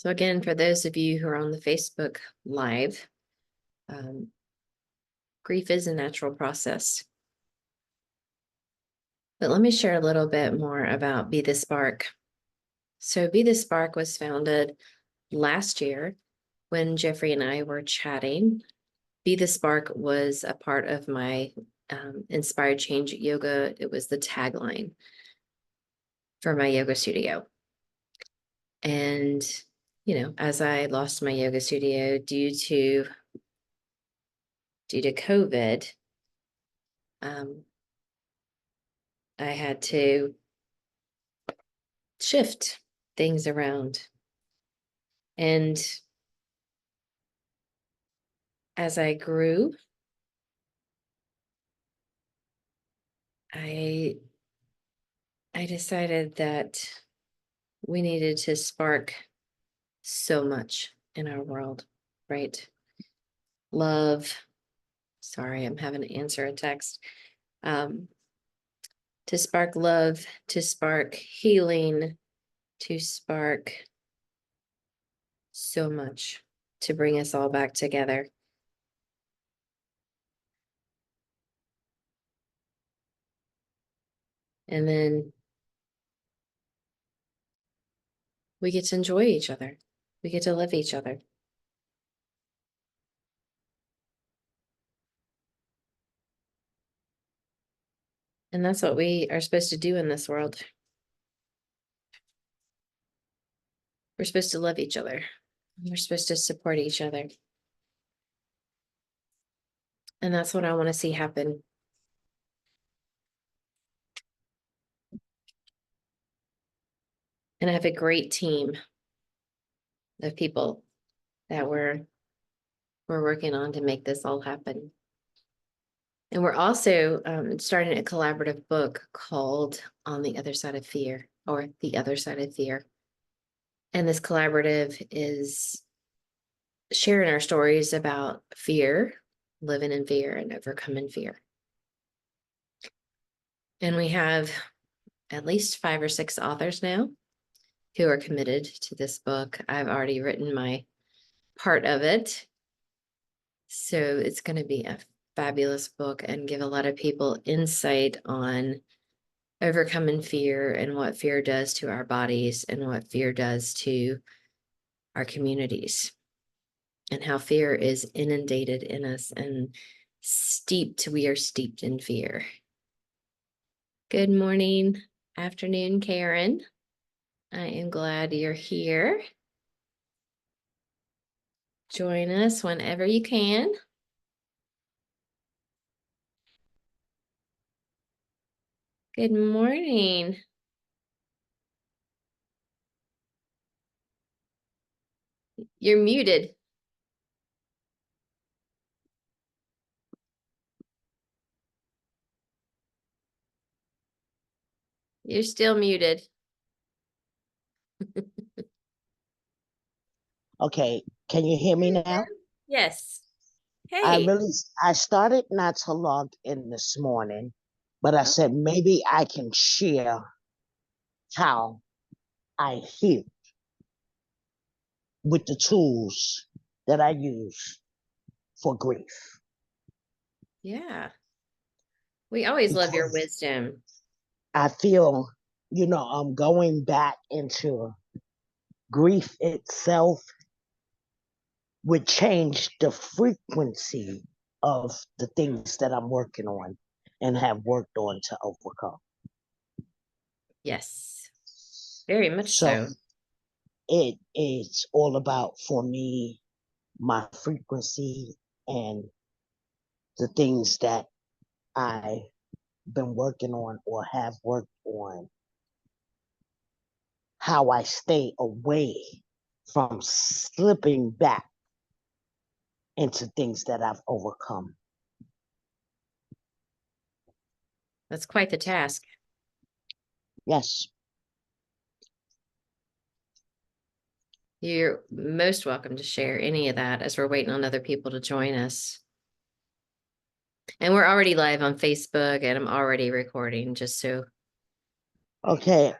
So again, for those of you who are on the Facebook Live, grief is a natural process. But let me share a little bit more about Be the Spark. So Be the Spark was founded last year when Jeffrey and I were chatting. Be the Spark was a part of my Inspired Change Yoga. It was the tagline for my yoga studio. And, as I lost my yoga studio due to COVID, I had to shift things around. And as I grew, I decided that we needed to spark so much in our world, right? Love. Sorry, I'm having to answer a text. To spark love, to spark healing, to spark so much, to bring us all back together. And then we get to enjoy each other. We get to love each other. And that's what we are supposed to do in this world. We're supposed to love each other. We're supposed to support each other. And that's what I want to see happen. And I have a great team of people that we're working on to make this all happen. And we're also starting a collaborative book called On the Other Side of Fear, or The Other Side of Fear. And this collaborative is sharing our stories about fear, living in fear, and overcoming fear. And we have at least 5 or 6 authors now who are committed to this book. I've already written my part of it. So it's going to be a fabulous book and give a lot of people insight on overcoming fear and what fear does to our bodies and what fear does to our communities and how fear is inundated in us and we are steeped in fear. Good morning, afternoon, Karen. I am glad you're here. Join us whenever you can. Good morning. You're muted. You're still muted. Okay, can you hear me now? Yes. Hey. I started not to log in this morning, but I said maybe I can share how I heal with the tools that I use for grief. Yeah. We always love your Because wisdom. I feel, I'm going back into grief itself would change the frequency of the things that I'm working on and have worked on to overcome. Yes. Very much so. It is all about, for me, my frequency and the things that I've been working on or have worked on, how I stay away from slipping back into things that I've overcome. That's quite the task. Yes. You're most welcome to share any of that as we're waiting on other people to join us. And we're already live on Facebook and I'm already recording just so. Okay.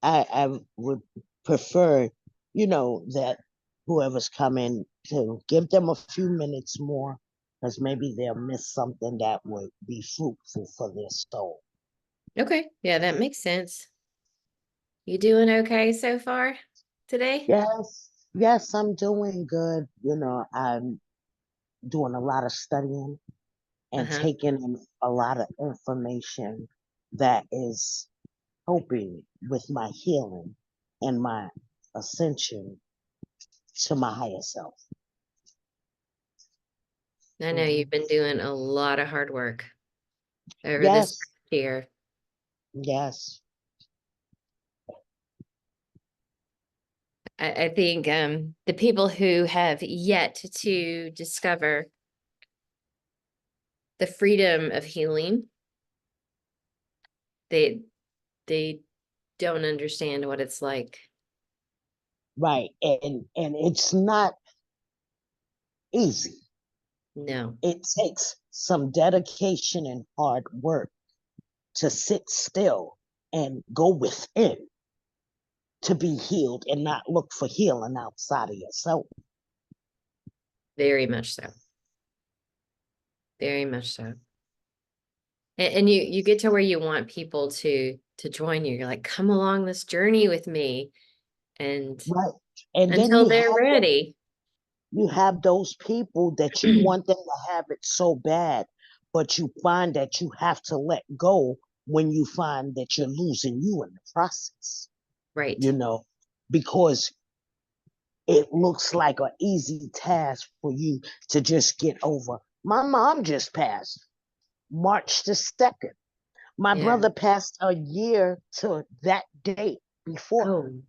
I would prefer, that whoever's coming to give them a few minutes more, because maybe they'll miss something that would be fruitful for their soul. Okay. Yeah, that makes sense. You doing okay so far today? Yes, yes, I'm doing good. I'm doing a lot of studying and Uh-huh. taking in a lot of information that is helping with my healing and my ascension to my higher self. I know you've Mhm. been doing a lot of hard work over this Yes, past year. yes, I think the people who have yet to discover the freedom of healing, they they don't understand what it's like. right. And it's not easy. No, It takes some dedication and hard work to sit still and go within to be healed and not look for healing outside of yourself. very much so. Very much so. And you get to where you want people to join you. You're like, come along this journey with me. And Right. And then until they're ready. you have those people that you want them to have it so bad, but you find that you have to let go when you find that you're losing you in the process, you Right. know, because it looks like an easy task for you to just get over. My mom just passed March the 2nd. My Yeah. brother passed a year to that date before, Oh,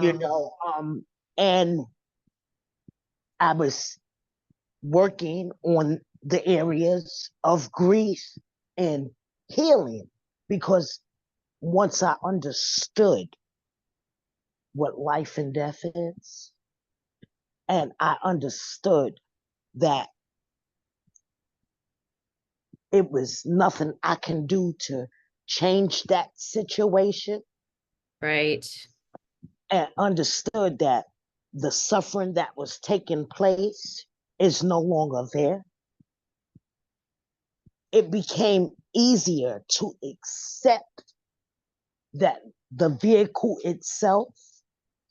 you wow. know, and I was working on the areas of grief and healing because once I understood what life and death is, and I understood that it was nothing I can do to change that situation, Right. and understood that the suffering that was taking place is no longer there, it became easier to accept that the vehicle itself,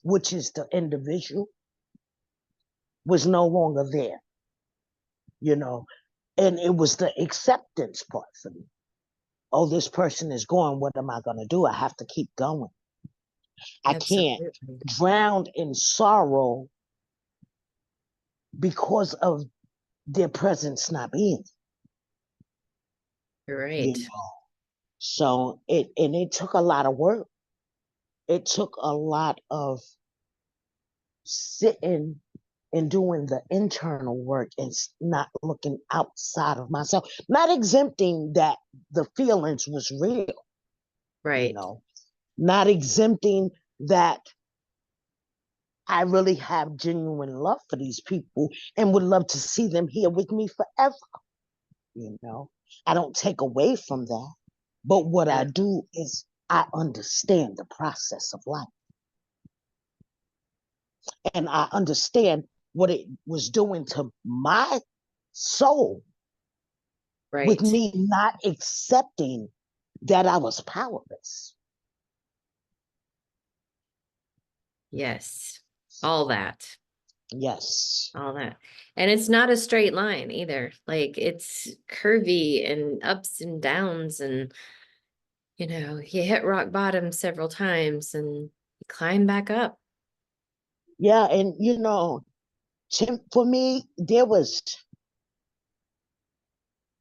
which is the individual, was no longer there, you know. And it was the acceptance part for me. Oh, this person is going. What am I going to do? I have to keep going. I can't Absolutely. drown in sorrow because of their presence not being, You're you right. know. So it took a lot of work. It took a lot of sitting and doing the internal work and not looking outside of myself, not exempting that the feelings was real, you Right. know, not exempting that I really have genuine love for these people and would love to see them here with me forever, you know. I don't take away from that, but what I Yeah. do is I understand the process of life, and I understand what it was doing to my soul with Right. me not accepting that I was powerless. Yes. All that. Yes. All that. And it's not a straight line either. Like it's curvy and ups and downs and you hit rock bottom several times and you climb back up. Yeah, and for me, there was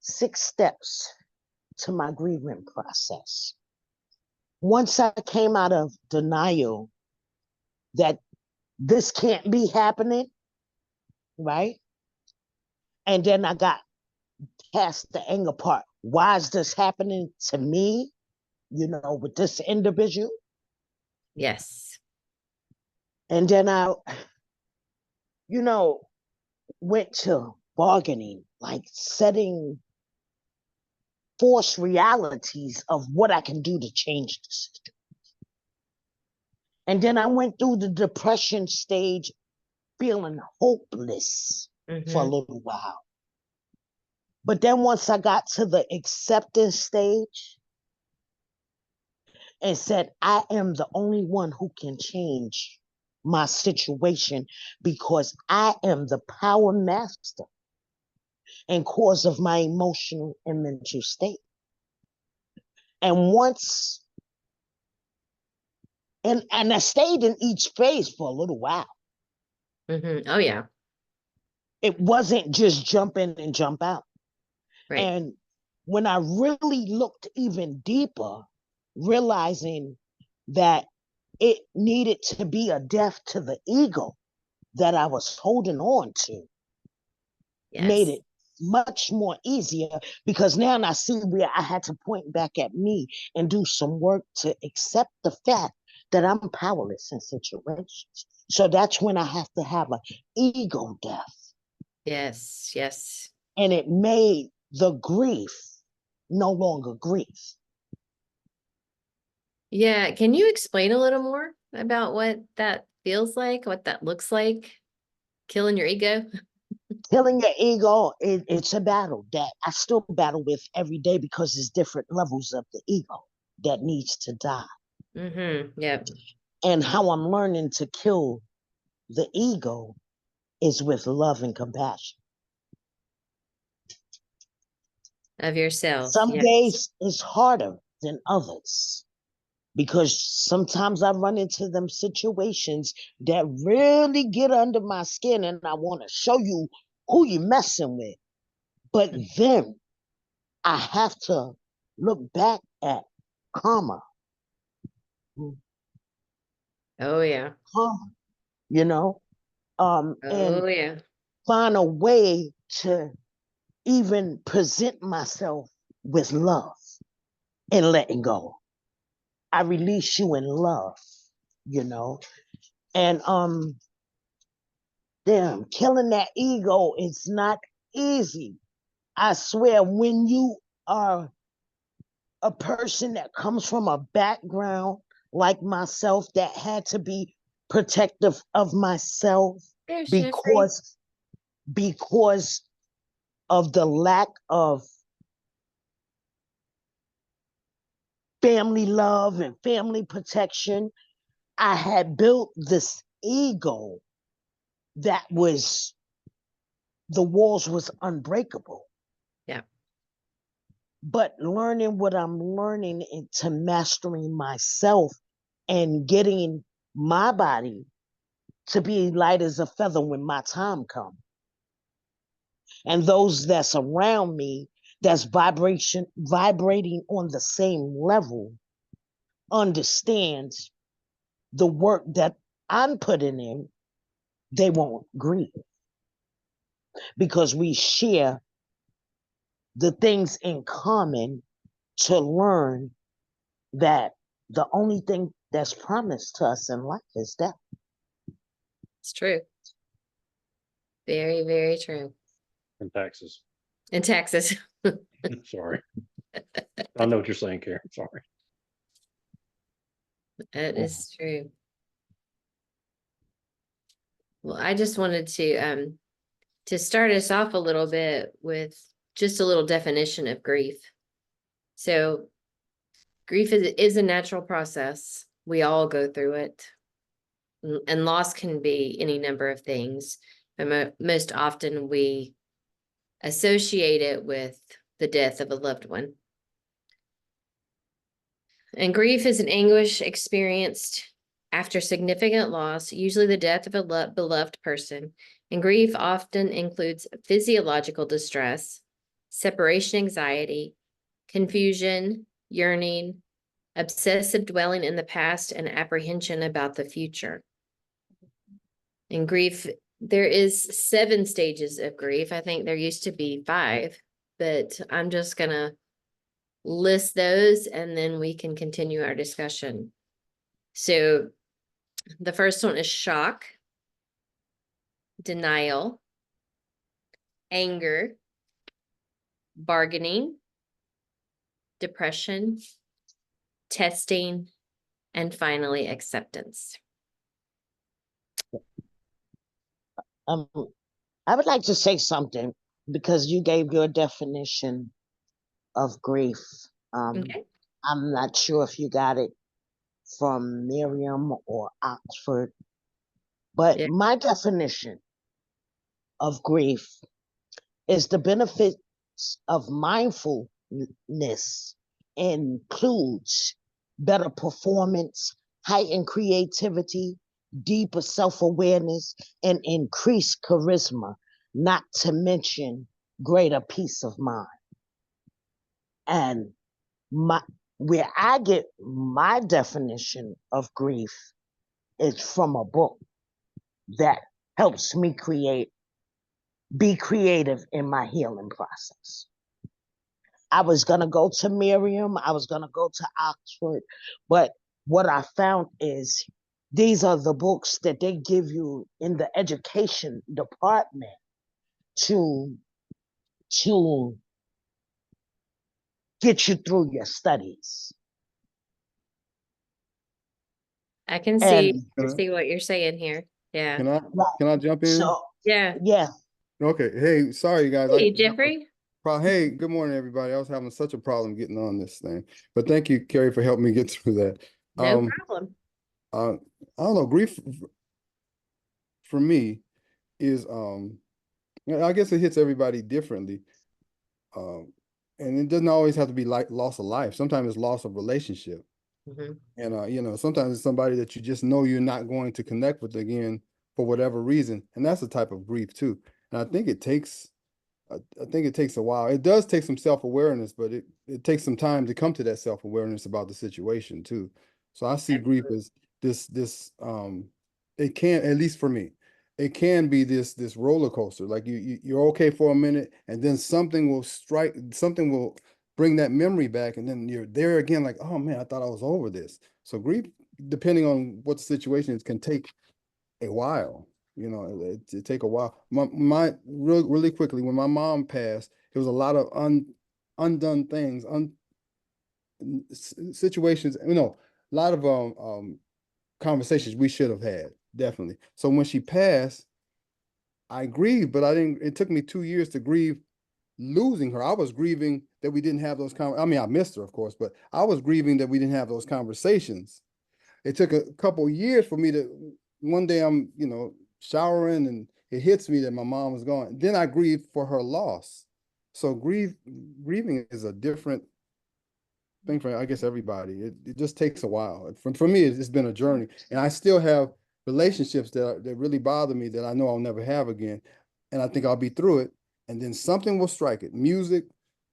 6 steps to my grieving process. Once I came out of denial that this can't be happening, right? And then I got past the anger part. Why is this happening to me, with this individual? Yes. And then I, you know, went to bargaining, like setting forced realities of what I can do to change this. And then I went through the depression stage, feeling hopeless for a Mm-hmm. little while. But then once I got to the acceptance stage and said, I am the only one who can change my situation because I am the power master and cause of my emotional and mental state. And once, and I stayed in each phase for a little while. Mm-hmm. Oh yeah. It wasn't just jump in and jump out. Right. And when I really looked even deeper, realizing that it needed to be a death to the ego that I was holding on to, made Yes. it much more easier because now I see where I had to point back at me and do some work to accept the fact that I'm powerless in situations. So that's when I have to have an ego death. Yes. Yes. And it made the grief no longer grief. Yeah. Can you explain a little more about what that feels like, what that looks like? Killing your ego? Killing your ego, it's a battle that I still battle with every day because there's different levels of the ego that needs to die. Mm-hmm. Yep. And how I'm learning to kill the ego is with love and compassion. Of yourself. Some Yes. days it's harder than others because sometimes I run into them situations that really get under my skin and I want to show you who you're messing with. But then I have to look back at karma, Oh yeah. karma, you know, and Oh yeah. find a way to even present myself with love and letting go. I release you in love, you know, and damn, killing that ego is not easy. I swear, when you are a person that comes from a background like myself that had to be protective of myself There's Jeffrey. because because of the lack of family love and family protection, I had built this ego that was the walls was unbreakable. Yeah. But learning what I'm learning into mastering myself and getting my body to be light as a feather when my time comes. And those that's around me that's vibrating on the same level understands the work that I'm putting in, they won't grieve because we share the things in common to learn that the only thing that's promised to us in life is death. It's true. Very, very true. In Texas. In Texas. Sorry. I know what you're saying, Karen. Sorry. That is true. Well, I just wanted to start us off a little bit with just a little definition of grief. So grief is a natural process. We all go through it. And loss can be any number of things. But most often we associate it with the death of a loved one. And grief is an anguish experienced after significant loss, usually the death of a beloved person. And grief often includes physiological distress, separation anxiety, confusion, yearning, obsessive dwelling in the past, and apprehension about the future. In grief, there is 7 stages of grief. I think there used to be 5, but I'm just gonna list those and then we can continue our discussion. So the first one is shock, denial, anger, bargaining, depression, testing, And finally, acceptance. I would like to say something because you gave your definition of grief. Okay. I'm not sure if you got it from Merriam or Oxford, but Yeah. my definition of grief is the benefits of mindfulness includes better performance, heightened creativity, deeper self-awareness, and increased charisma, not to mention greater peace of mind. And where I get my definition of grief is from a book that helps me be creative in my healing process. I was going to go to Merriam, I was going to go to Oxford, but what I found is these are the books that they give you in the education department to get you through your studies. I can And see what you're saying here. Yeah. Can I jump in? so, Yeah. yeah, Okay. Hey, sorry guys. Hey, Jeffrey. Hey, good morning, everybody. I was having such a problem getting on this thing, but thank you, Carrie, for helping me get through that. No problem. I don't know. Grief for me is, I guess it hits everybody differently. And it doesn't always have to be like loss of life. Sometimes it's loss of relationship. Mhm. And sometimes it's somebody that you just know you're not going to connect with again for whatever reason. And that's a type of grief too. And I think it takes a while. It does take some self-awareness, but it takes some time to come to that self-awareness about the situation too. So I see grief as this it can, at least for me, it can be this roller coaster. Like you're okay for a minute, and then something will bring that memory back, and then you're there again, like, oh man, I thought I was over this. So grief, depending on what the situation is, can take a while. It take a while. Really quickly, when my mom passed, there was a lot of undone things, situations, a lot of conversations we should have had, definitely. So when she passed, I grieved, but I didn't, it took me 2 years to grieve losing her. I was grieving that we didn't have those I mean, I missed her, of course, but I was grieving that we didn't have those conversations. It took a couple of years for me to, one day I'm, showering and it hits me that my mom was gone. Then I grieved for her loss. So grieving is a different thing for, I guess, everybody. It just takes a while. For me, it's been a journey, and I still have relationships that really bother me that I know I'll never have again. And I think I'll be through it. And then something will strike it, music,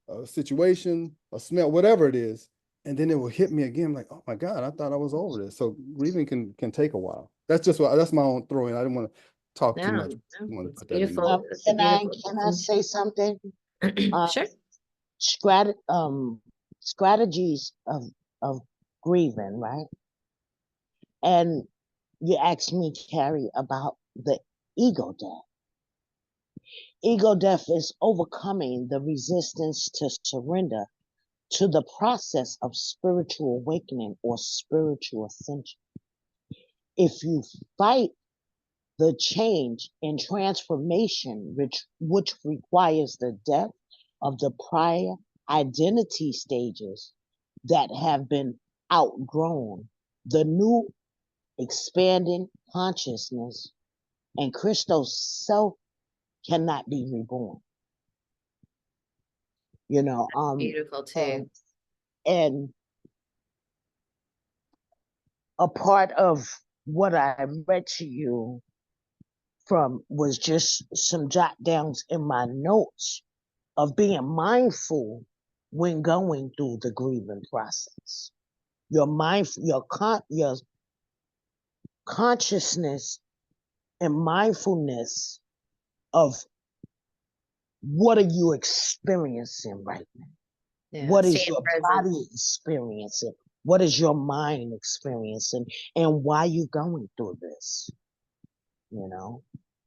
a situation, a smell, whatever it is. And then it will hit me again, like, oh my God, I thought I was over this. So grieving can take a while. That's my own throw in. I didn't want to talk too No, much. I wanted to it's put that in there. beautiful. It's a can I beautiful say something? Sure. Strategies of grieving, right? And you asked me, Carrie, about the ego death. Ego death is overcoming the resistance to surrender to the process of spiritual awakening or spiritual ascension. If you fight the change and transformation, which requires the death of the prior identity stages that have been outgrown, the new expanding consciousness and Christo's self cannot be reborn. Beautiful and, too. and a part of what I read to you from was just some jot downs in my notes of being mindful when going through the grieving process. Your consciousness and mindfulness of what are you experiencing right now? Yeah. What is Staying your present. body experiencing? What is your mind experiencing? And why you going through this?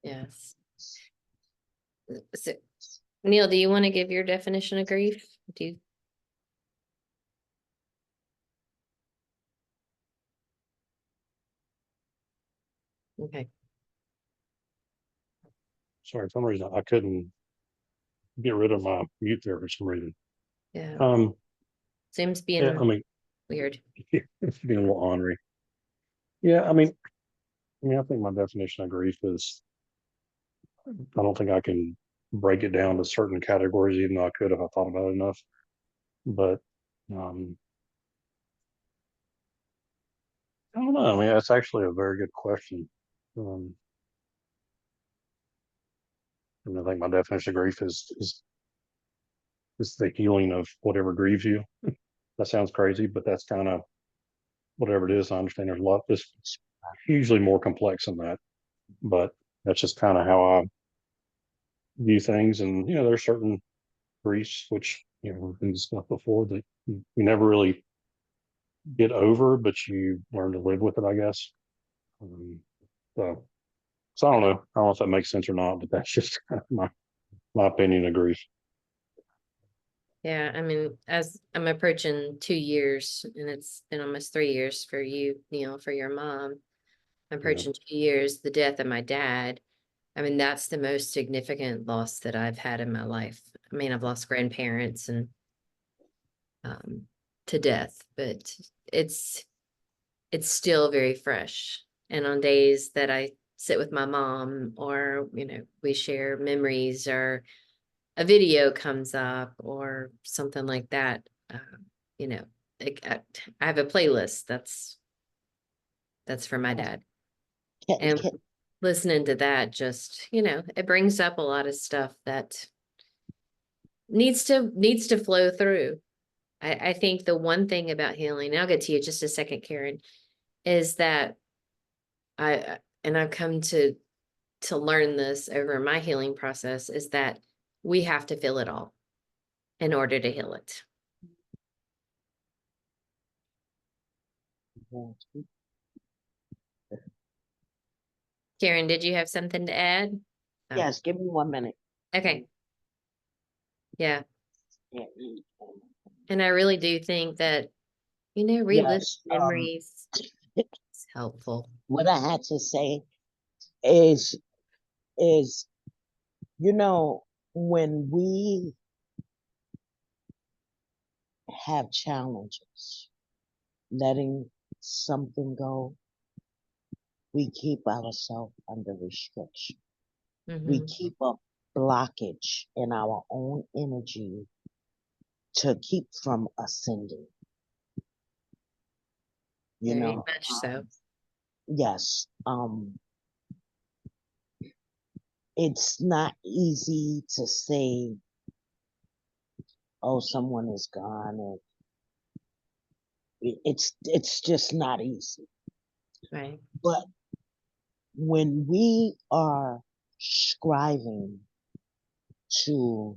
Yes. So, Neil, do you want to give your definition of grief? Do you? Okay, Sorry, for some reason I couldn't get rid of my mute there for some reason. yeah, Um, Zoom's yeah, being I mean, weird. it's being a little ornery. Yeah, I mean, I think my definition of grief is, I don't think I can break it down to certain categories, even though I could if I thought about it enough. But um, I don't know. I mean, that's actually a very good question. Um, and I think my definition of grief is the healing of whatever grieves you. That sounds crazy, but that's kind of whatever it is. I understand there's a lot. It's usually more complex than that, but that's just kind of how I view things. And there's certain griefs which we've been discussed before that you never really get over, but you learn to live with it, I guess. Um, so, so I don't know. I don't know if that makes sense or not, but that's just kind of my opinion of grief. Yeah, I mean, as I'm approaching 2 years, and it's been almost 3 years for you, Neil, for your mom. I'm Yeah. approaching 2 years, the death of my dad. I mean, that's the most significant loss that I've had in my life. I mean, I've lost grandparents and um, to death, but it's it's still very fresh. And on days that I sit with my mom, or we share memories, or a video comes up, or something like that, you know, I have a playlist that's for my dad, Can, and can, listening to that just it brings up a lot of stuff that needs to flow through. I think the one thing about healing, and I'll get to you in just a second, Karen, is that and I've come to learn this over my healing process, is that we have to feel it all in order to heal it. Karen, did you have something to add? Oh, yes, give me 1 minute. okay. Yeah. Yeah, And I really do think that, relive yes, memories is helpful. what I had to say is when we have challenges, letting something go, we keep ourselves under restriction. We Hmm. keep a blockage in our own energy to keep from ascending. You Very know, much so. yes, it's not easy to say, oh, someone is gone, and it's just not easy. Right. But when we are striving to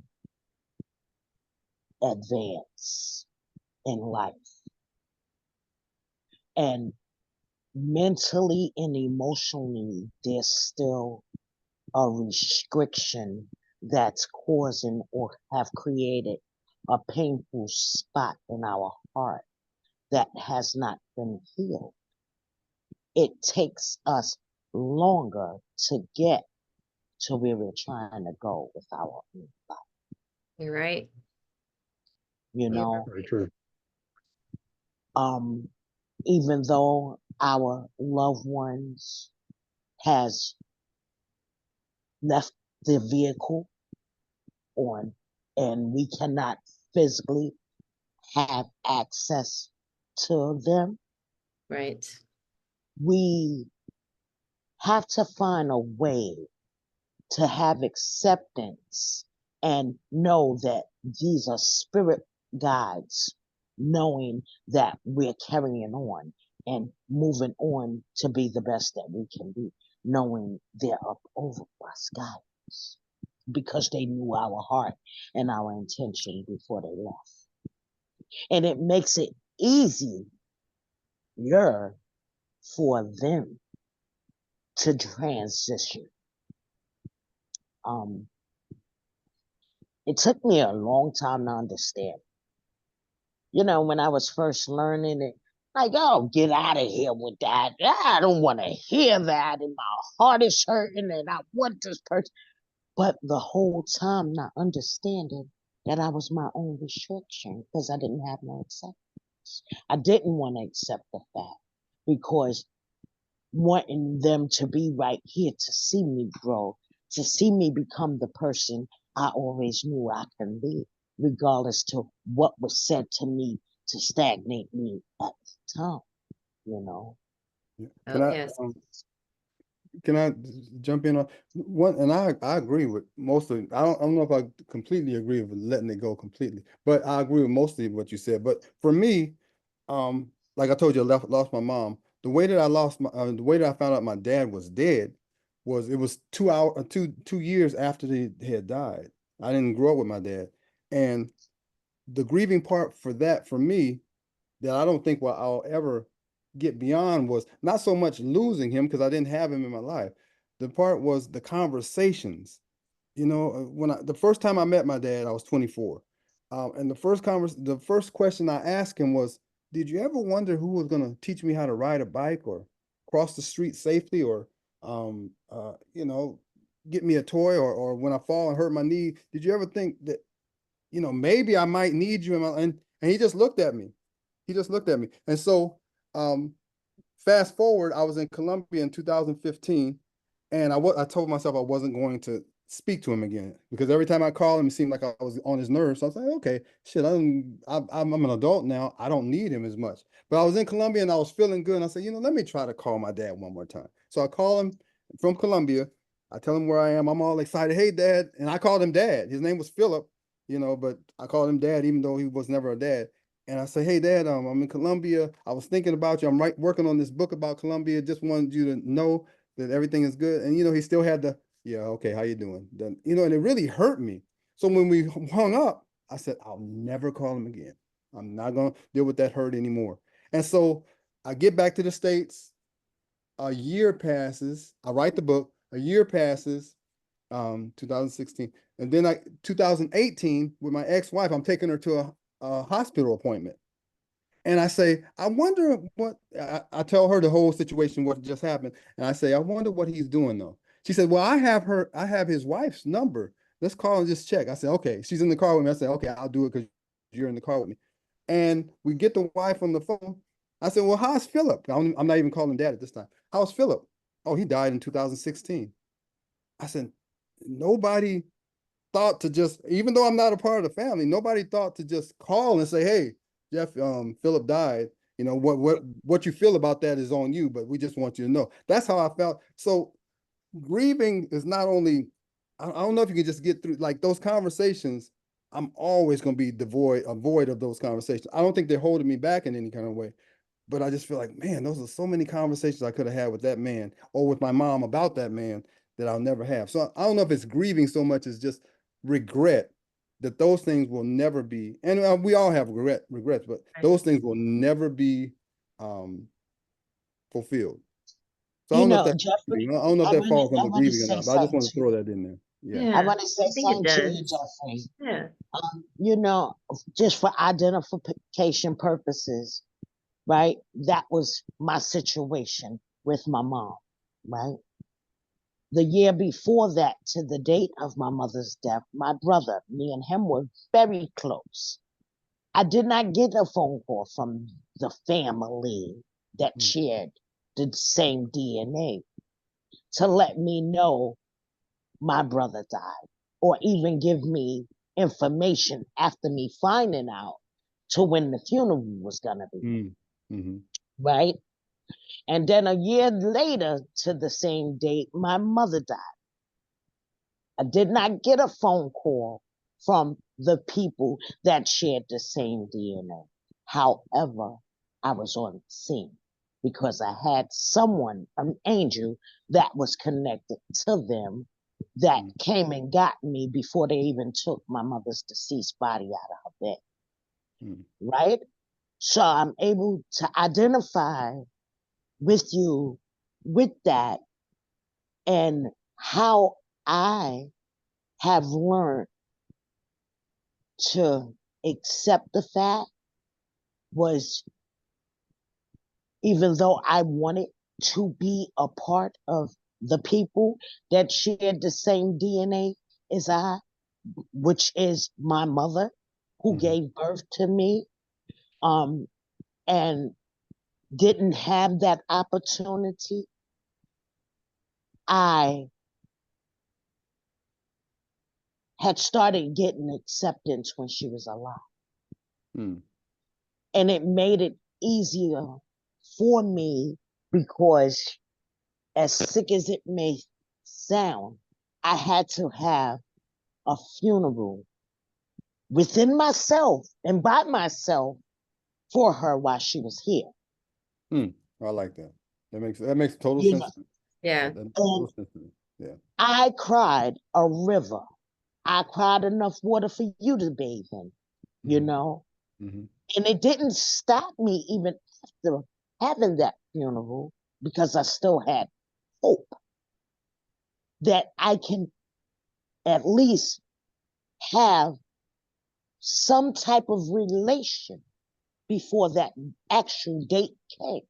advance in life, and mentally and emotionally there's still a restriction that's causing or have created a painful spot in our heart that has not been healed, it takes us longer to get to where we're trying to go with our own life. You're right. You You're know, Very true. um, even though our loved ones has left the vehicle on and we cannot physically have access to them, right. we have to find a way to have acceptance and know that these are spirit guides, knowing that we're carrying on and moving on to be the best that we can be, knowing they're up over us, guys, because they knew our heart and our intention before they left. And it makes it easier for them to transition. Um, it took me a long time to understand. When I was first learning it, Like, oh, get out of here with that. I don't want to hear that. And my heart is hurting and I want this person. But the whole time not understanding that I was my own restriction because I didn't have no acceptance. I didn't want to accept the fact because wanting them to be right here to see me grow, to see me become the person I always knew I can be, regardless to what was said to me to stagnate me at the time, you know. Yeah. Oh, yes. Can I jump in on one? And I agree with most of. I don't know if I completely agree with letting it go completely, but I agree with mostly what you said. But for me, like I told you, I lost my mom. The way that I lost my, the way that I found out my dad was dead, was it was 2 years after he had died. I didn't grow up with my dad, and the grieving part for that for me that I don't think I'll ever get beyond was not so much losing him because I didn't have him in my life. The part was the conversations. You know, the first time I met my dad, I was 24, and the first question I asked him was, "Did you ever wonder who was going to teach me how to ride a bike or cross the street safely, or, you know, get me a toy, or when I fall and hurt my knee? Did you ever think that, maybe I might need you?" And he just looked at me. He just looked at me. And so, um, fast forward, I was in Colombia in 2015, and I told myself I wasn't going to speak to him again because every time I called him, it seemed like I was on his nerves. So I was like, okay, shit, I'm an adult now. I don't need him as much. But I was in Colombia and I was feeling good. And I said, let me try to call my dad one more time. So I call him from Colombia. I tell him where I am. I'm all excited. Hey, Dad. And I called him Dad. His name was Philip, but I called him Dad, even though he was never a dad. And I say, hey, Dad, I'm in Colombia. I was thinking about you. I'm working on this book about Colombia. Just wanted you to know that everything is good. And, he still had yeah, okay, how you doing? Then, and it really hurt me. So when we hung up, I said, I'll never call him again. I'm not going to deal with that hurt anymore. And so I get back to the States. A year passes. I write the book. A year passes, 2016. And then 2018, with my ex-wife, I'm taking her to a hospital appointment. And I say, I wonder what, I tell her the whole situation, what just happened. And I say, I wonder what he's doing though. She said, well, I have his wife's number. Let's call and just check. I said, okay. She's in the car with me. I said, okay, I'll do it because you're in the car with me. And we get the wife on the phone. I said, well, how's Philip? I'm not even calling Dad at this time. How's Philip? Oh, he died in 2016. I said, nobody thought to just, even though I'm not a part of the family, nobody thought to just call and say, hey, Jeff, Philip died. What you feel about that is on you, but we just want you to know. That's how I felt. So grieving is not only, I don't know if you can just get through like those conversations. I'm always going to be void of those conversations. I don't think they're holding me back in any kind of way, but I just feel like, man, those are so many conversations I could have had with that man or with my mom about that man that I'll never have. So I don't know if it's grieving so much as just regret that those things will never be, and we all have regrets, but those things will never be fulfilled. So I don't know if Jeffrey, I don't know if that falls I under want to grieving or say not, but I just something want to to throw you. that in there. Yeah. I Yeah, want to say I think it something to you, does. Jeffrey. Yeah. Just for identification purposes, right? That was my situation with my mom, right? The year before that, to the date of my mother's death, my brother, me and him were very close. I did not get a phone call from the family that shared the same DNA to let me know my brother died or even give me information after me finding out to when the funeral was going to be. Mm-hmm. Right? And then a year later, to the same date, my mother died. I did not get a phone call from the people that shared the same DNA. However, I was on the scene because I had someone, an angel, that was connected to them that came and got me before they even took my mother's deceased body out of her bed. Right? So I'm able to identify with you with that and how I have learned to accept the fact was even though I wanted to be a part of the people that shared the same DNA as I, which is my mother who Mhm. gave birth to me, and didn't have that opportunity, I had started getting acceptance when she was alive. Mm. And it made it easier for me because, as sick as it may sound, I had to have a funeral within myself and by myself for her while she was here. Mm. I like that. That makes total You sense. know, Yeah. That makes and total sense to me. Yeah. I cried a river. I cried enough water for you to bathe in, you Mhm. know? Mhm. And it didn't stop me even after having that funeral because I still had hope that I can at least have some type of relation before that actual date came.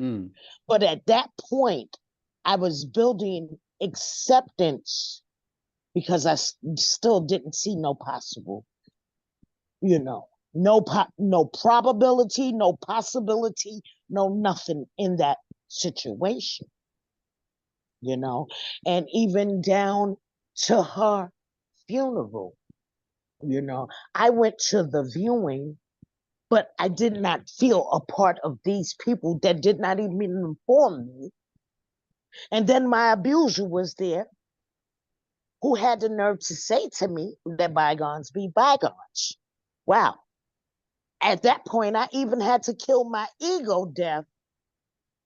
Mm. But at that point, I was building acceptance because I still didn't see no possible, no probability, no possibility, no nothing in that situation, and even down to her funeral, I went to the viewing, but I did not feel a part of these people that did not even inform me. And then my abuser was there, who had the nerve to say to me, let bygones be bygones. Wow. At that point, I even had to kill my ego death,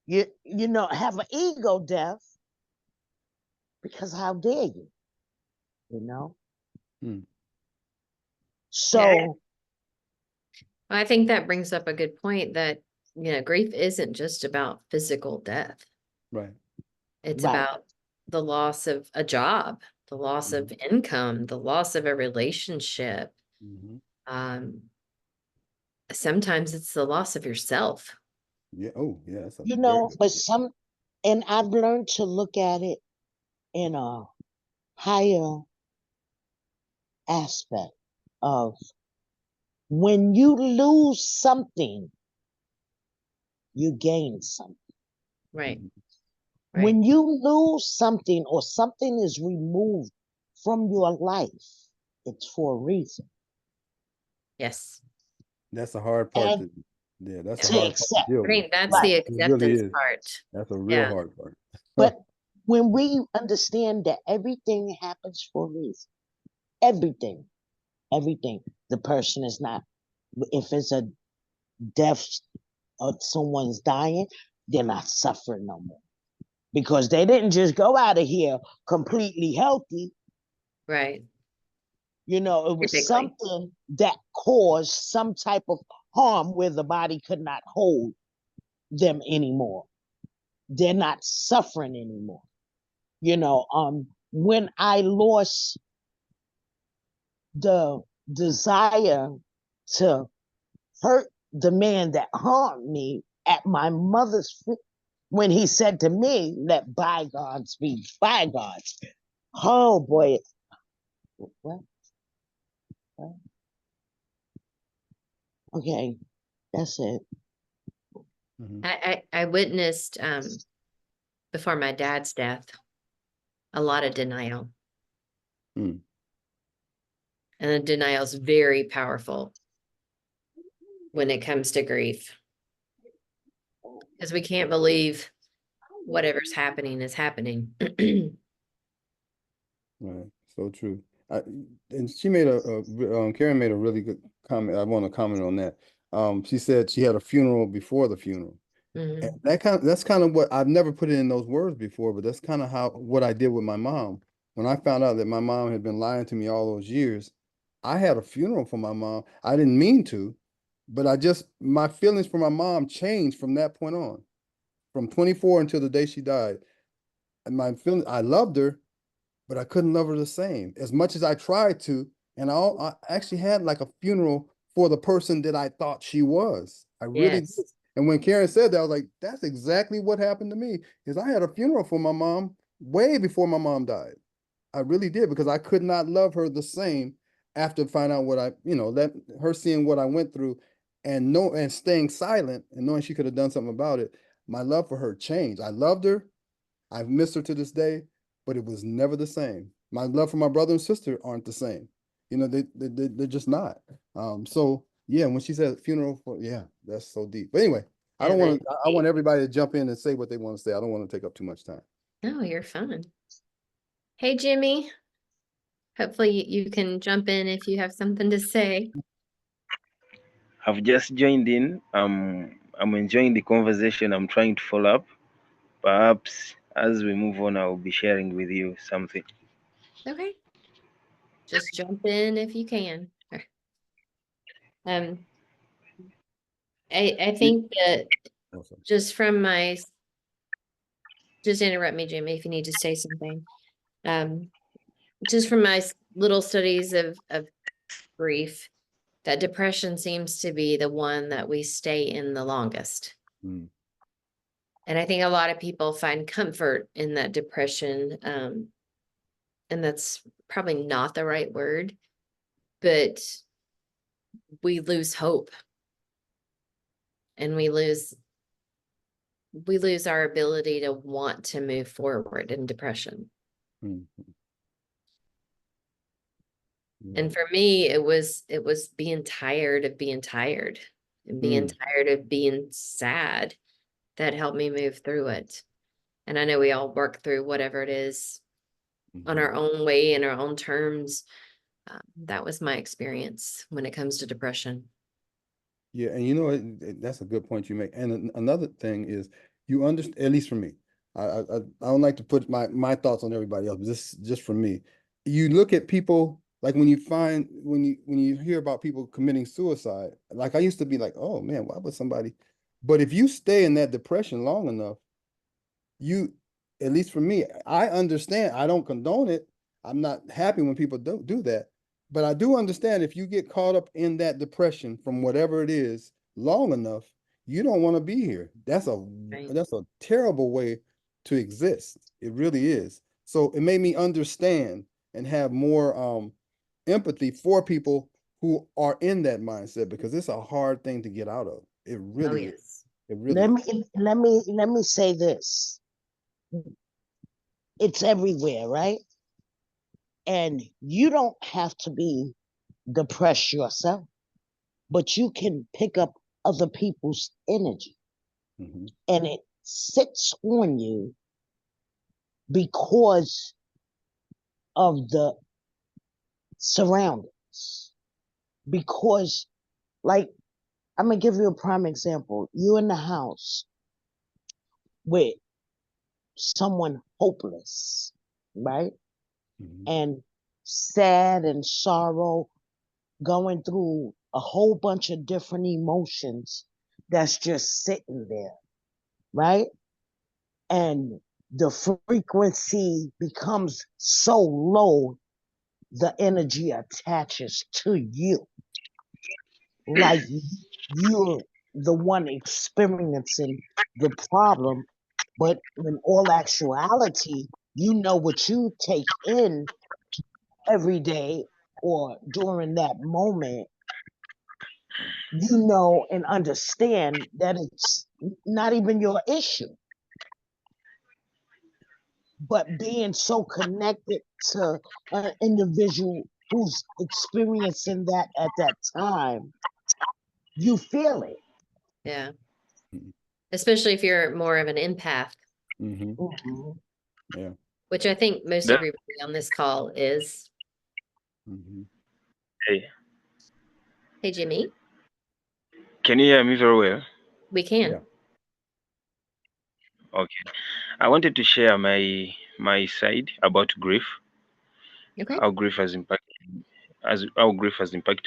have an ego death, because how dare you, you know? Mm. Yeah. So, I think that brings up a good point that, grief isn't just about physical death. Right. It's right. about the loss of a job, the loss of income, the loss of a relationship. Mhm. Um, sometimes it's the loss of yourself. Yeah. Oh, yeah. That's a very good But point. and I've learned to look at it in a higher aspect of, when you lose something, you gain something. Right. Mhm. Right. When you lose something or something is removed from your life, it's for a reason. Yes. That's a hard part And to, yeah, that's a to hard part to accept, deal I with. think that's right. the It really acceptance is. part. That's a real Yeah. hard part. But when we understand that everything happens for a reason, everything, everything, the person is not, if it's a death or someone's dying, they're not suffering no more. Because they didn't just go out of here completely healthy. Right. It was Typically. something that caused some type of harm where the body could not hold them anymore. They're not suffering anymore. When I lost the desire to hurt the man that harmed me at my mother's when he said to me, let bygones be bygones. Oh boy. What? Okay, that's it. Mhm. I witnessed before my dad's death a lot of denial. Mm. And the denial is very powerful when it comes to grief. Because we can't believe whatever's happening is happening. Right. So true. And she made Karen made a really good comment. I want to comment on that. She said she had a funeral before the funeral. And Mhm. that's kind of what I've never put it in those words before, but that's kind of what I did with my mom. When I found out that my mom had been lying to me all those years, I had a funeral for my mom. I didn't mean to, but my feelings for my mom changed from that point on, from 24 until the day she died. And I loved her, but I couldn't love her the same as much as I tried to. And I actually had like a funeral for the person that I thought she was. I really did. Yes. And when Karen said that, I was like, that's exactly what happened to me. Is I had a funeral for my mom way before my mom died. I really did, because I could not love her the same after finding out what I, that her seeing what I went through and staying silent and knowing she could have done something about it. My love for her changed. I loved her. I've missed her to this day, but it was never the same. My love for my brother and sister aren't the same. They're just not. So yeah, when she said funeral for, yeah, that's so deep. But anyway, I don't want to, I want everybody to jump in and say what they want to say. I don't want to take up too much time. No, you're fine. Hey, Jimmy. Hopefully you can jump in if you have something to say. I've just joined in. I'm enjoying the conversation. I'm trying to follow up. Perhaps as we move on, I'll be sharing with you something. Okay. Just jump in if you can. Um, I think that Awesome. just interrupt me, Jimmy, if you need to say something. Just from my little studies of grief, that depression seems to be the one that we stay in the longest. Mm. And I think a lot of people find comfort in that depression. And that's probably not the right word, but we lose hope. And we lose our ability to want to move forward in depression. Mm. And for me, it was being tired of being tired and being tired of being sad that helped me move through it. And I know we all work through whatever it is on our own way, in our own terms. That was my experience when it comes to depression. Yeah, and that's a good point you make. And another thing is, you understand, at least for me, I don't like to put my thoughts on everybody else, but this just for me. You look at people, like when you hear about people committing suicide, like I used to be like, oh man, why would somebody? But if you stay in that depression long enough, at least for me, I understand. I don't condone it. I'm not happy when people don't do that. But I do understand, if you get caught up in that depression from whatever it is long enough, you don't want to be here. That's a terrible way to exist. It really is. So it made me understand and have more empathy for people who are in that mindset, because it's a hard thing to get out of. It really is. It really is. Let me say this. It's everywhere, right? And you don't have to be depressed yourself, but you can pick up other people's energy. And it sits on you because of the surroundings. Because, like, I'm gonna give you a prime example. You in the house with someone hopeless, right? And sad and sorrow, going through a whole bunch of different emotions that's just sitting there, right? And the frequency becomes so low, the energy attaches to you. Like you're the one experiencing the problem, but in all actuality, you know what you take in every day or during that moment, you know and understand that it's not even your issue. But being so connected to an individual who's experiencing that at that time, you feel it. Yeah. Especially if you're more of an empath. Yeah. Which I think most everybody on this call is. Hey. Hey, Jimmy. Can you hear me very well? We can. Yeah. Okay. I wanted to share my side about grief. Okay. How grief has impacted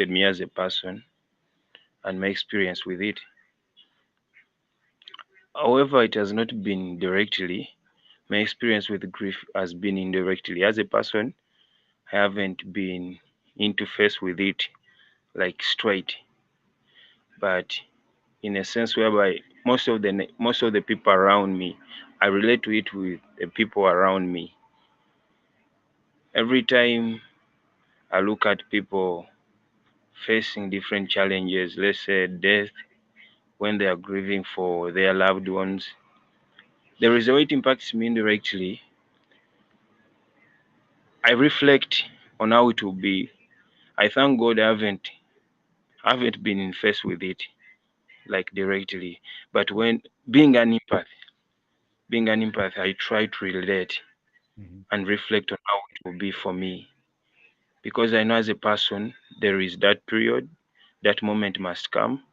me as a person and my experience with it. However, it has not been directly. My experience with grief has been indirectly. As a person, I haven't been interface with it like straight. But in a sense whereby most of the people around me, I relate to it with the people around me. Every time I look at people facing different challenges, let's say death, when they are grieving for their loved ones, there is a way it impacts me indirectly. I reflect on how it will be. I thank God I haven't been faced with it like directly, but when being an empath, I try to relate and reflect on how it will be for me, because I know as a person there is that period, that moment must come.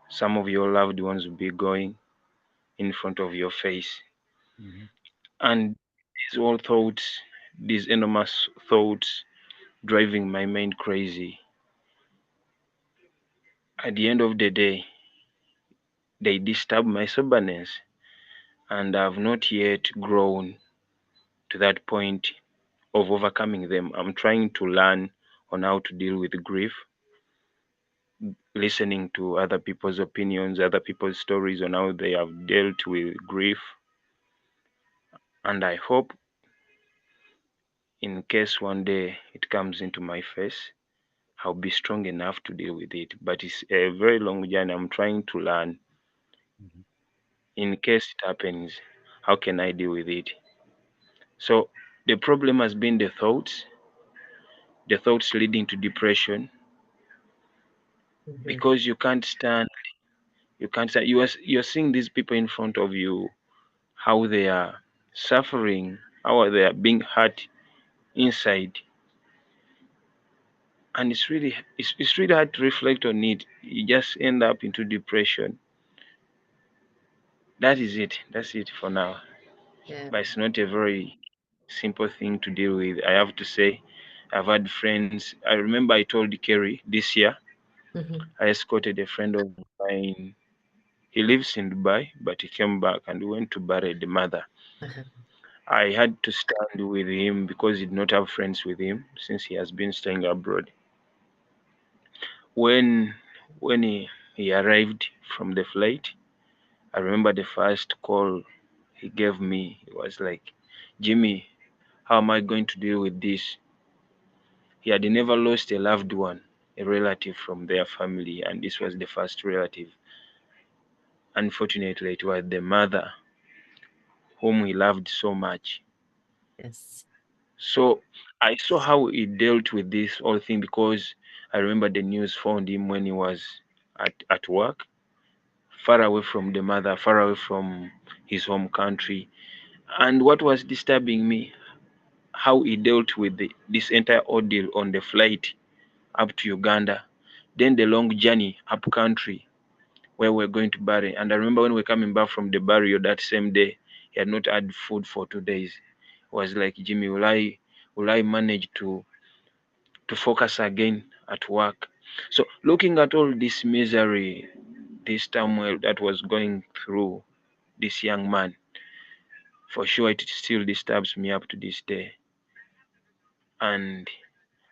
Some of your loved ones will be going in front of your face, and these all thoughts, these enormous thoughts, driving my mind crazy. At the end of the day, they disturb my soberness, and I've not yet grown to that point of overcoming them. I'm trying to learn on how to deal with grief, listening to other people's opinions, other people's stories on how they have dealt with grief. And I hope, in case one day it comes into my face, I'll be strong enough to deal with it. But it's a very long journey. I'm trying to learn. In case it happens, how can I deal with it? So the problem has been the thoughts leading to depression, Mhm. because you can't stand, you're seeing these people in front of you, how they are suffering, how they are being hurt inside, and it's really hard to reflect on it. You just end up into depression. That's it for now. Yeah. But it's not a very simple thing to deal with, I have to say. I've had friends. I remember I told Kerry this year, Mhm. I escorted a friend of mine. He lives in Dubai, but he came back and we went to bury the mother. Uh-huh. I had to stand with him because he did not have friends with him since he has been staying abroad. When when he arrived from the flight, I remember the first call he gave me. It was like, Jimmy, how am I going to deal with this? He had never lost a loved one, a relative from their family, and this was the first relative. Unfortunately, it was the mother whom he loved so much. Yes. So I saw how he dealt with this whole thing, because I remember the news found him when he was at work, far away from the mother, far away from his home country. And what was disturbing me, how he dealt with this entire ordeal on the flight up to Uganda, then the long journey up country where we're going to bury. And I remember when we're coming back from the burial that same day, he had not had food for 2 days. It was like, Jimmy, will I manage to focus again at work? So looking at all this misery, this turmoil that was going through this young man, for sure it still disturbs me up to this day. And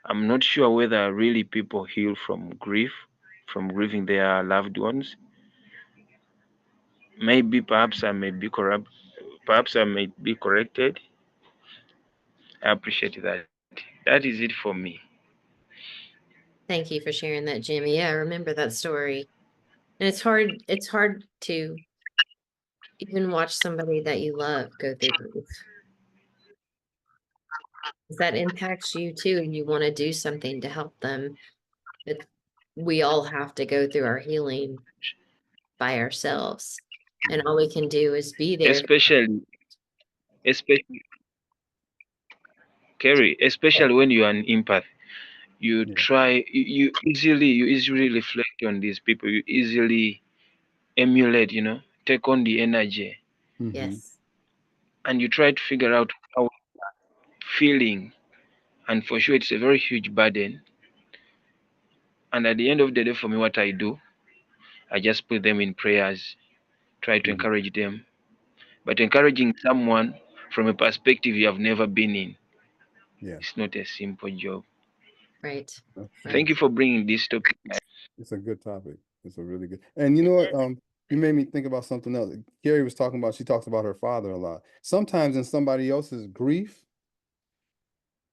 I'm not sure whether really people heal from grief, from grieving their loved ones. Maybe perhaps I may be corrupt, perhaps I may be corrected. I appreciate that. That is it for me. Thank you for sharing that, Jimmy. Yeah, I remember that story. And it's hard to even watch somebody that you love go through grief. 'Cause that impacts you too, and you want to do something to help them. But we all have to go through our healing by ourselves. And all we can do is be there. Especially Kerry, especially when you are an empath, you Yeah. try you easily reflect on these people. You easily emulate, take on the energy, Yes. and you try to figure out how feeling. And for sure it's a very huge burden. And at the end of the day, for me, what I do, I just put them in prayers, try to encourage them. But encouraging someone from a perspective you have never been in, Yeah. it's not a simple job. Right. That's Right. Thank you for bringing this topic. It's a good topic. It's a really good. And you know what? You made me think about something else. Carrie was talking about. She talks about her father a lot. Sometimes in somebody else's grief,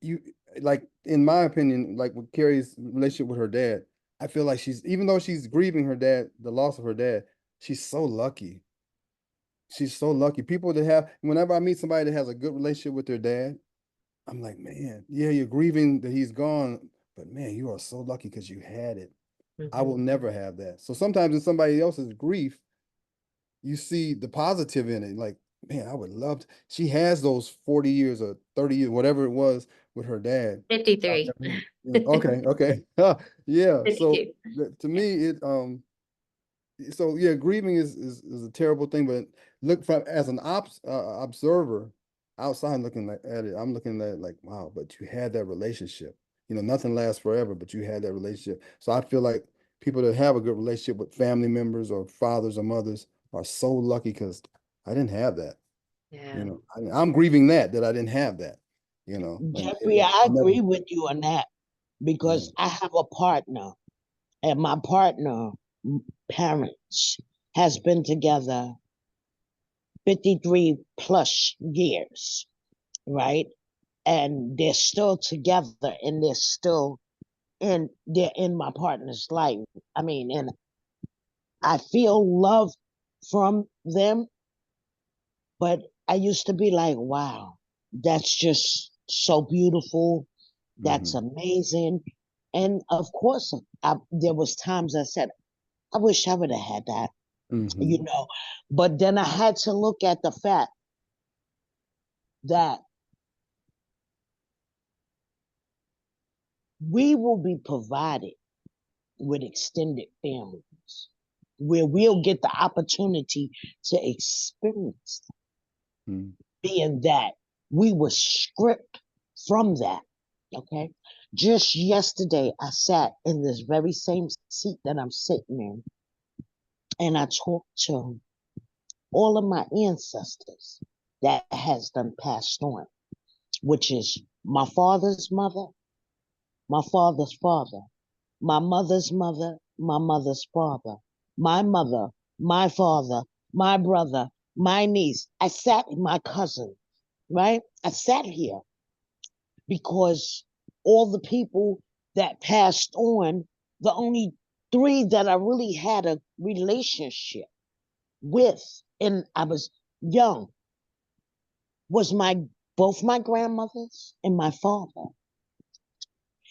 you like, in my opinion, like with Carrie's relationship with her dad, I feel like she's, even though she's grieving her dad, the loss of her dad, she's so lucky. She's so lucky. People that have, whenever I meet somebody that has a good relationship with their dad, I'm like, man, yeah, you're grieving that he's gone, but man, you are so lucky because you had it. I Mhm. will never have that. So sometimes in somebody else's grief, you see the positive in it. Like, man, I would love to. She has those 40 years or 30 years, whatever it was, with her dad. I've 53. never- yeah, okay, okay. Yeah. So 52. to me, so yeah, grieving is a terrible thing, but look, from as an observer outside looking at it, I'm looking at it like, wow, but you had that relationship. Nothing lasts forever, but you had that relationship. So I feel like people that have a good relationship with family members or fathers or mothers are so lucky, because I didn't have that. Yeah. I'm grieving that I didn't have that. And Jeffrey, I I'll never. agree with you on that Yeah. because I have a partner, and my partner parents has been together 53 plus years, right? And they're still together, and they're in my partner's life. I mean, and I feel love from them, but I used to be like, wow, that's just so beautiful. That's Mhm. amazing. And of course, there was times I said, I wish I would have had that, you Mhm. know. But then I had to look at the fact that we will be provided with extended families where we'll get the opportunity to experience that, Mhm. being that we were stripped from that. Okay. Just yesterday, I sat in this very same seat that I'm sitting in, and I talked to all of my ancestors that has done passed on, which is my father's mother, my father's father, my mother's mother, my mother's father, my mother, my father, my brother, my niece. I sat with my cousin, right? I sat here because all the people that passed on, the only three that I really had a relationship with, and I was young, was both my grandmothers and my father.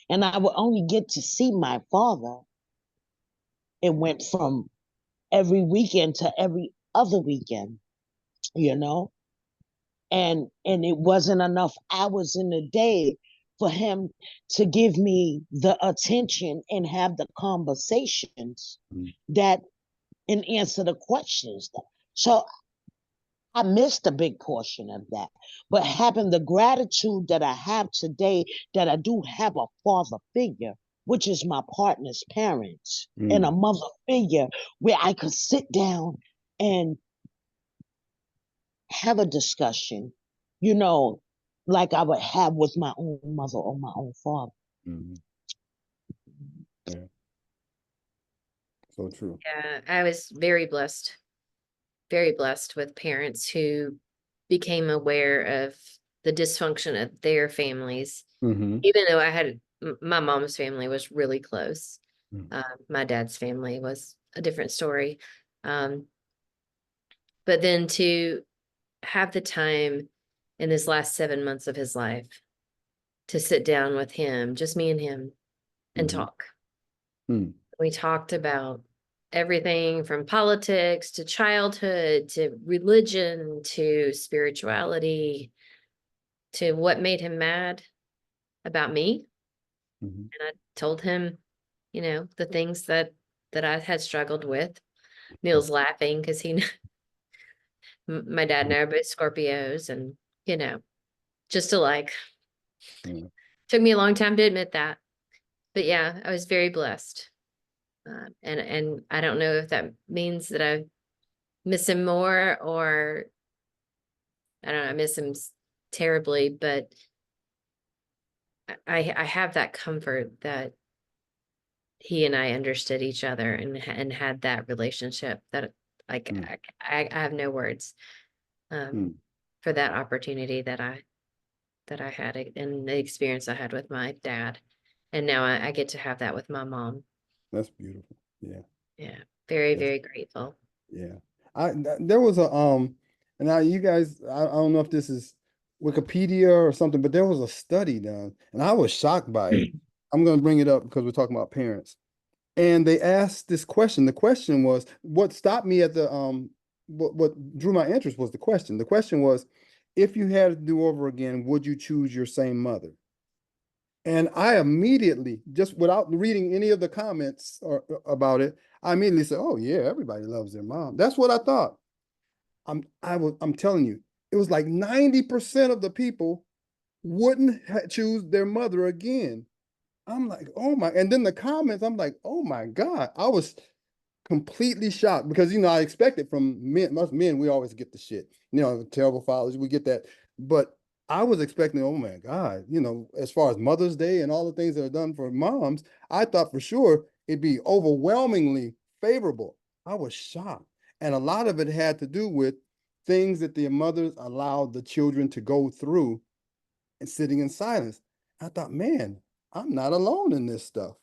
And I would only get to see my father. It went from every weekend to every other weekend, you know? And it wasn't enough hours in the day for him to give me the attention and have the conversations Mhm. that and answer the questions. So I missed a big portion of that. But having the gratitude that I have today, that I do have a father figure, which is my partner's parents, and a Mhm. mother figure where I could sit down and have a discussion, you know, like I would have with my own mother or my own father. Mhm. Yeah, so true. Yeah, I was very blessed with parents who became aware of the dysfunction of their families. Mhm. Even though my mom's family was really close. Mhm. My dad's family was a different story. Um, but then to have the time in this last 7 months of his life to sit down with him, just me and him, and Mhm. talk. Mhm. We talked about everything from politics to childhood to religion to spirituality to what made him mad about me. Mhm. And I told him, the things that I had struggled with. Neil's laughing because my dad and I are both Scorpios, and just alike. Yeah. Took me a long time to admit that, but yeah, I was very blessed. And I don't know if that means that I miss him more, or I don't know, I miss him terribly, but I have that comfort that he and I understood each other and had that relationship that like Mm. I have no words for that opportunity that I had and the experience I had with my dad. And now I get to have that with my mom. That's beautiful. Yeah. Yeah. Very, That's, very grateful. yeah. There was a and now you guys, I don't know if this is Wikipedia or something, but there was a study done and I was shocked by it. I'm going to bring it up because we're talking about parents. And they asked this question. The question was, what stopped me at the what drew my interest was the question. The question was, if you had to do over again, would you choose your same mother? And I immediately, just without reading any of the comments about it, I immediately said, "Oh yeah, everybody loves their mom." That's what I thought. I'm telling you, it was like 90% of the people wouldn't choose their mother again. I'm like, oh my, and then the comments, I'm like, oh my God. I was completely shocked because I expect it from men. Us men, we always get the shit. Terrible fathers, we get that. But I was expecting, oh my God, as far as Mother's Day and all the things that are done for moms, I thought for sure it'd be overwhelmingly favorable. I was shocked. And a lot of it had to do with things that the mothers allowed the children to go through and sitting in silence. I thought, man, I'm not alone in this stuff.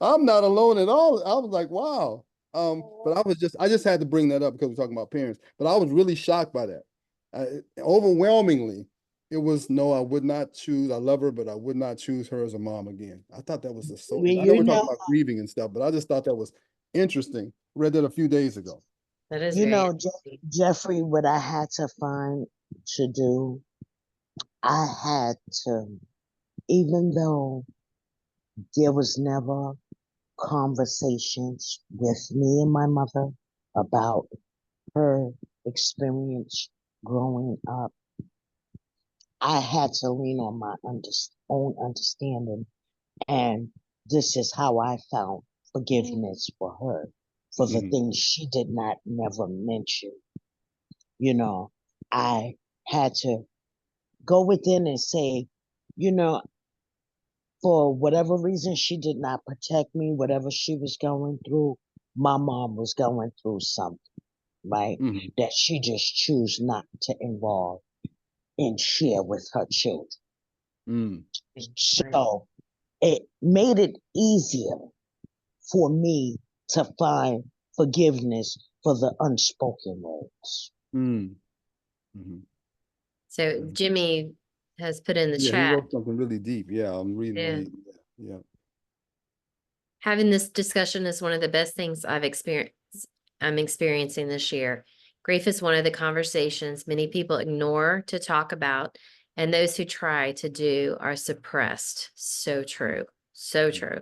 I'm not alone at all. I was like, wow. But I just had to bring that up because we're talking about parents. But I was really shocked by that. Overwhelmingly, it was no, I would not choose. I love her, but I would not choose her as a mom again. I thought that was I know You we're talking know, about grieving and stuff, but I just thought that was interesting. Read that a few days ago. That is you very know, interesting. Jeffrey, what I had to find to do, I had to, even though there was never conversations with me and my mother about her experience growing up, I had to lean on my own understanding. And this is how I found forgiveness for her, for the things she did not never mention. I had to go within and say, you know, for whatever reason, she did not protect me, whatever she was going through, my mom was going through something, right? That she just chose not to involve and share with her children. So it made it easier for me to find forgiveness for the unspoken words. So Jimmy has put in the Yeah, he chat. wrote something really deep. Yeah, I'm reading Yeah. what he. Yeah. Having this discussion is one of the best things I'm experiencing this year. Grief is one of the conversations many people ignore to talk about, and those who try to do are suppressed. So true. So true.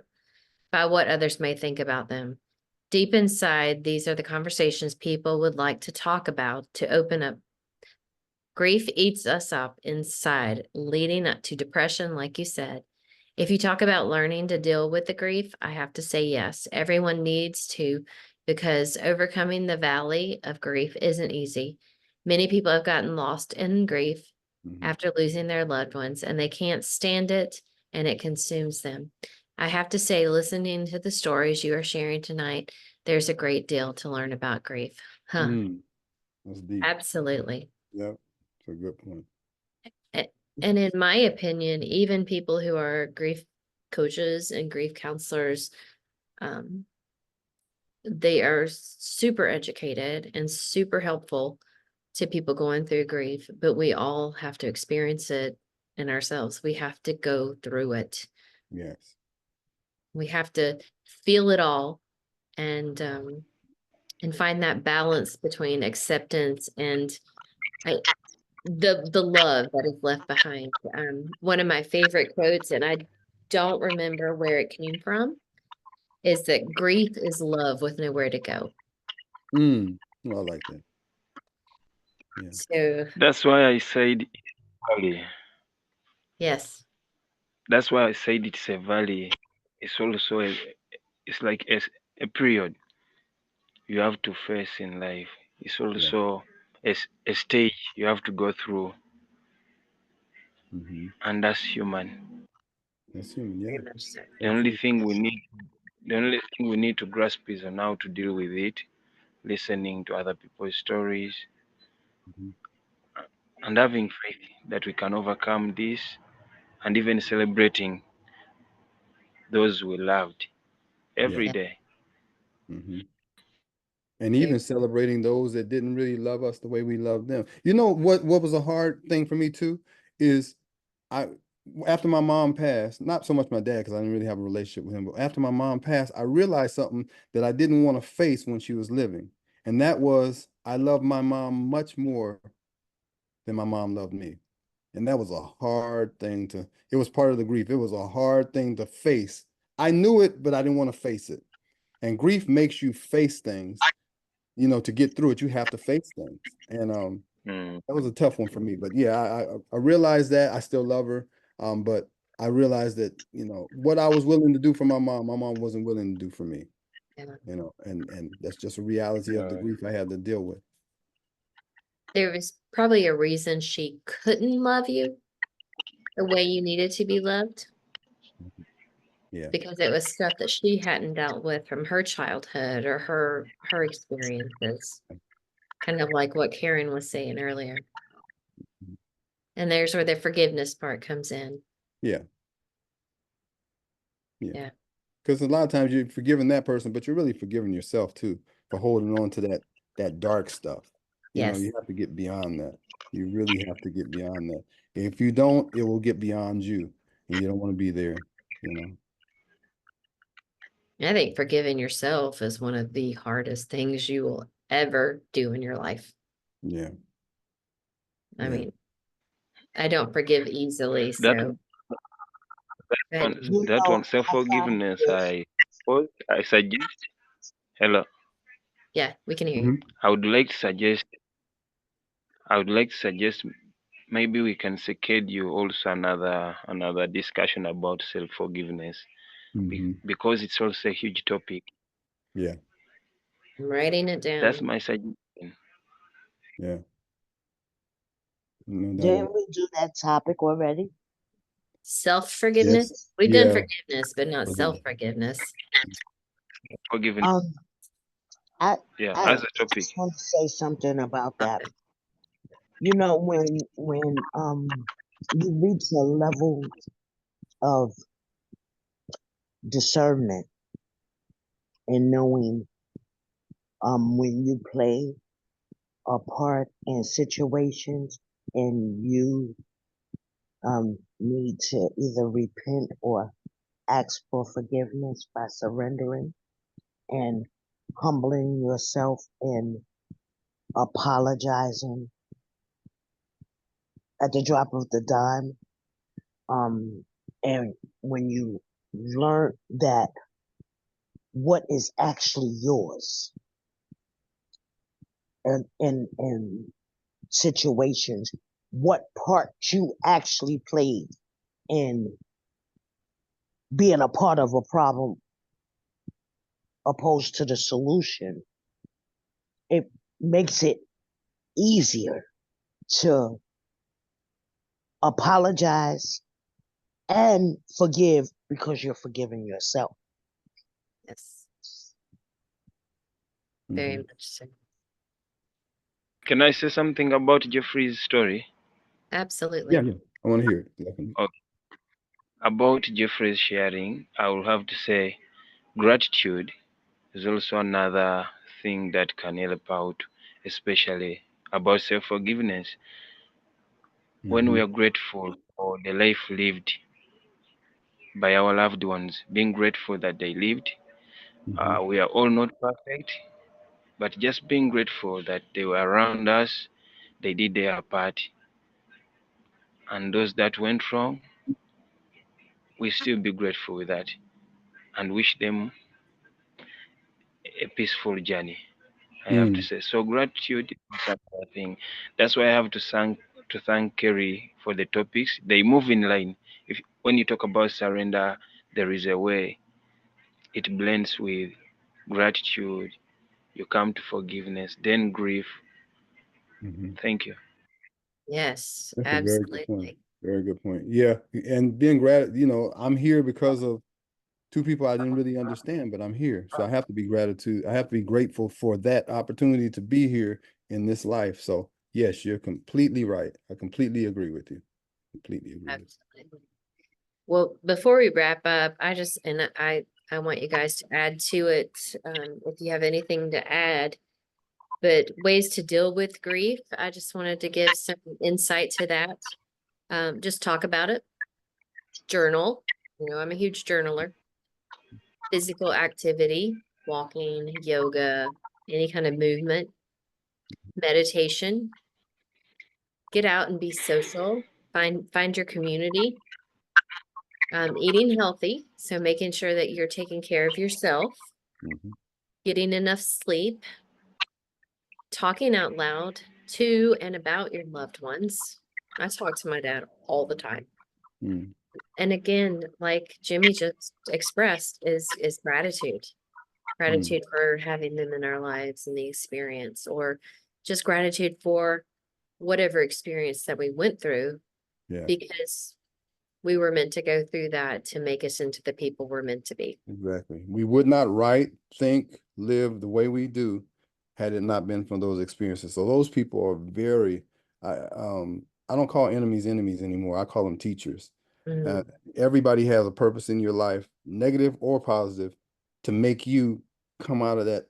By what others may think about them. Deep inside, these are the conversations people would like to talk about, to open up. Grief eats us up inside, leading up to depression, like you said. If you talk about learning to deal with the grief, I have to say yes. Everyone needs to, because overcoming the valley of grief isn't easy. Many people have gotten lost in grief after losing their loved ones, and they can't stand it, and it consumes them. I have to say, listening to the stories you are sharing tonight, there's a great deal to learn about grief. That's deep. Absolutely. Yeah, it's a good point. And in my opinion, even people who are grief coaches and grief counselors, they are super educated and super helpful to people going through grief, but we all have to experience it in ourselves. We have to go through it. Yes. We have to feel it all and find that balance between acceptance and the love that is left behind. One of my favorite quotes, and I don't remember where it came from, is that grief is love with nowhere to go. I like that. Yeah. So That's why I said valley. yes. That's why I said it's a valley. It's also it's like a period you have to face in life. It's also a stage you have to go through, and that's human. That's human. Yeah. Very much so. The only thing we need The only thing we need to grasp is on how to deal with it, listening to other people's stories, Mhm. and having faith that we can overcome this, and even celebrating those we loved every Yeah. day. Hmm. And Very- even celebrating those that didn't really love us the way we loved them. You know what was a hard thing for me too is I after my mom passed, not so much my dad because I didn't really have a relationship with him, but after my mom passed, I realized something that I didn't want to face when she was living. And that was I loved my mom much more than my mom loved me. And that was a hard thing to, it was part of the grief. It was a hard thing to face. I knew it, but I didn't want to face it. And grief makes you face things, you know, to get through it, you have to face things. And Mm, that was a tough one for me. But yeah, I realized that I still love her. But I realized that, you know, what I was willing to do for my mom wasn't willing to do for me, yeah. you know, and that's just a reality of the uh, grief I had to deal with. There was probably a reason she couldn't love you the way you needed to be loved, Yeah. because it was stuff that she hadn't dealt with from her childhood or her experiences. Kind of like what Karen was saying earlier. And there's where the forgiveness part comes in. Yeah. Yeah. Yeah. Because a lot of times you're forgiving that person, but you're really forgiving yourself too for holding on to that dark stuff. You know, Yes. you have to get beyond that. You really have to get beyond that. If you don't, it will get beyond you, and you don't want to be there, you know. I think forgiving yourself is one of the hardest things you will ever do in your life. Yeah. I Yeah. mean, I don't forgive easily, that so but one, You that know, one, I found self-forgiveness. this. I suggest. Hello, yeah, we can hear you. Mhm. I would like to suggest. I would like to suggest maybe we can schedule also another discussion about self-forgiveness Mhm. because it's also a huge topic. Yeah. I'm writing it That's down. my suggestion. Yeah. No doubt Didn't about we do that topic already? it. Self-forgiveness. Yes. We've done Yeah. forgiveness, but not Forgive. self-forgiveness. Forgiveness, Um, I yeah, I as a topic. just want to say something about that. You know, when you reach a level of discernment and knowing when you play a part in situations and you need to either repent or ask for forgiveness by surrendering and humbling yourself and apologizing at the drop of the dime. And when you learn that what is actually yours and in situations, what part you actually played in being a part of a problem opposed to the solution, it makes it easier to apologize and forgive because you're forgiving yourself. Yes, very Mhm. much so. Can I say something about Jeffrey's story? Yeah. Absolutely. Yeah. I want to hear it. Definitely. About Jeffrey's sharing, I will have to say gratitude is also another thing that can help out, especially about self forgiveness. When we Mhm. are grateful for the life lived by our loved ones, being grateful that they lived, Mhm. we are all not perfect, but just being grateful that they were around us, they did their part, and those that went wrong, we still be grateful with that and wish them a peaceful journey. I have to Mm. say. So gratitude is another thing. That's why I have to thank Kerry for the topics. They move in line. If when you talk about surrender, there is a way it blends with gratitude. You come to forgiveness, then grief. Mhm. Thank you. Yes, That's a very good point. absolutely. Very good point. Yeah. And being you know, I'm here because of two people I didn't really understand, but I'm here. So I have to be I have to be grateful for that opportunity to be here in this life. So yes, you're completely right. I completely agree with you. Completely agree. Absolutely. Well, before we wrap up, I want you guys to add to it, if you have anything to add. But ways to deal with grief, I just wanted to give some insight to that. Just talk about it. Journal. I'm a huge journaler. Physical activity, walking, yoga, any kind of movement, meditation. Get out and be social. Find your community. Eating healthy, so making sure that you're taking care of yourself. Mhm. Getting enough sleep. Talking out loud to and about your loved ones. I talk to my dad all the time. Mm. And again, like Jimmy just expressed, is gratitude. Gratitude for having them in our lives and the experience, or just gratitude for whatever experience that we went through, Yeah, because we were meant to go through that to make us into the people we're meant to be. exactly. We would not write, think, live the way we do had it not been for those experiences. So those people are very, I don't call enemies anymore. I call them teachers. Mm, Everybody has a purpose in your life, negative or positive, to make you come out of that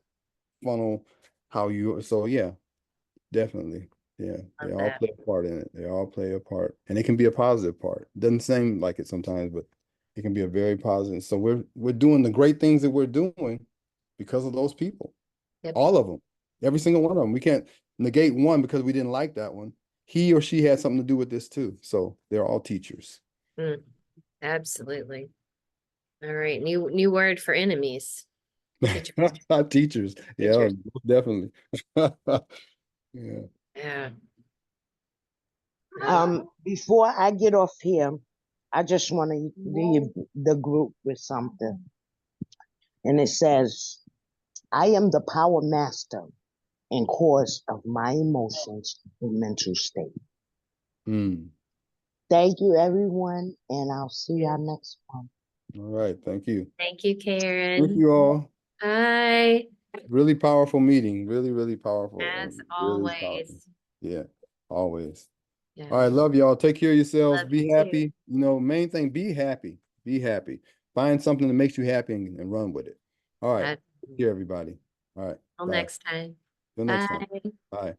funnel so yeah, definitely. Yeah, they love all that. play a part in it. They all play a part. And it can be a positive part. Doesn't seem like it sometimes, but it can be a very positive. So we're doing the great things that we're doing because of those people. Yep. All of them. Every single one of them. We can't negate one because we didn't like that one. He or she had something to do with this too. So they're all teachers. Mm, absolutely. All right. New word for enemies. Teachers. Teachers. Yeah, Teachers. definitely. Yeah. Yeah. Before I get off here, I just want to leave the group with something. And it says, I am the power master and cause of my emotions and mental state. Mm. Thank you, everyone, and I'll see y'all next one. All right. Thank you. Thank you, Karen. Thank you all. Bye. Really powerful meeting. Really, really powerful. As Really powerful. always. Yeah, always. Yeah. All right, love y'all. Take care of yourselves. Love Be you too. happy. Main thing, be happy. Be happy. Find something that makes you happy and run with it. All right. Take care, everybody. All right. Till Bye. next time. Till next time. Bye. Bye.